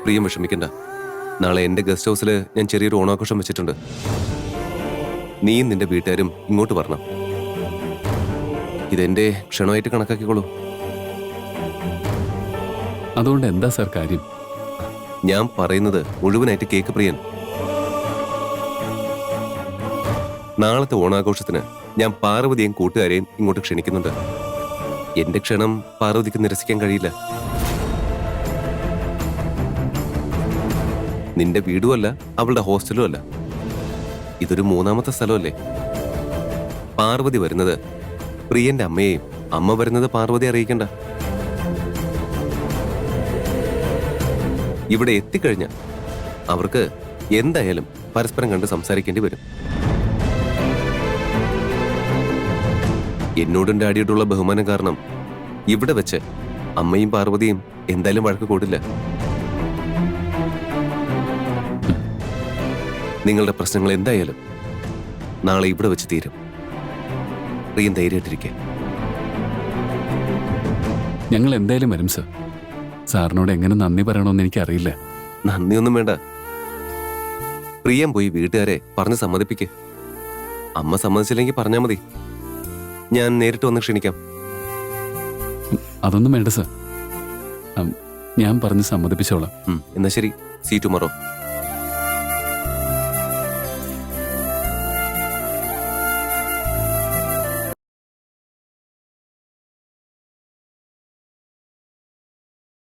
പ്രിയം വിഷമിക്കണ്ട. നാളെ എന്റെ ഗസ്റ്റ് ഹൗസിൽ ഞാൻ ചെറിയൊരു ഓണാഘോഷം വെച്ചിട്ടുണ്ട്. നീയും നിന്റെ വീട്ടുകാരും ഇങ്ങോട്ട് വരണം. ഇതെന്റെ ക്ഷണമായിട്ട് കണക്കാക്കിക്കോളൂ. അതുകൊണ്ട് എന്താ സാർ കാര്യം? ഞാൻ പറയുന്നത് മുഴുവനായിട്ട് കേക്ക് പ്രിയൻ. നാളത്തെ ഓണാഘോഷത്തിന് ഞാൻ പാർവതിയെയും കൂട്ടുകാരെയും ഇങ്ങോട്ട് ക്ഷണിക്കുന്നുണ്ട്. എന്റെ ക്ഷണം പാർവതിക്ക് നിരസിക്കാൻ കഴിയില്ല. നിന്റെ വീടുമല്ല, അവളുടെ ഹോസ്റ്റലും അല്ല. ഇതൊരു മൂന്നാമത്തെ സ്ഥലമല്ലേ. പാർവതി വരുന്നത് പ്രിയന്റെ അമ്മയെയും, അമ്മ വരുന്നത് പാർവതി അറിയിക്കണ്ട. ഇവിടെ എത്തിക്കഴിഞ്ഞ അവർക്ക് എന്തായാലും പരസ്പരം കണ്ട് സംസാരിക്കേണ്ടി വരും. എന്നോടും ഡാഡിയോടുള്ള ബഹുമാനം കാരണം ഇവിടെ വെച്ച് അമ്മയും പാർവതിയും എന്തായാലും വഴക്ക് കൂടില്ല. നിങ്ങളുടെ പ്രശ്നങ്ങൾ എന്തായാലും നാളെ ഇവിടെ വെച്ച് തീരും. പ്രിയം ധൈര്യമായിട്ടിരിക്കെ. ഞങ്ങൾ എന്തായാലും വരും സർ. സാറിനോട് എങ്ങനെ നന്ദി പറയണമെന്ന് എനിക്കറിയില്ല. നന്ദിയൊന്നും വേണ്ട. പ്രിയം പോയി വീട്ടുകാരെ പറഞ്ഞ് സമ്മതിപ്പിക്ക്. അമ്മ സമ്മതിച്ചില്ലെങ്കിൽ പറഞ്ഞാൽ മതി. ഞാൻ നേരിട്ട് വന്ന് ക്ഷണിക്കാം. അതൊന്നും വേണ്ട സർ. ഞാൻ പറഞ്ഞ് സമ്മതിപ്പിച്ചോളാം. എന്നാ ശരി. See tomorrow.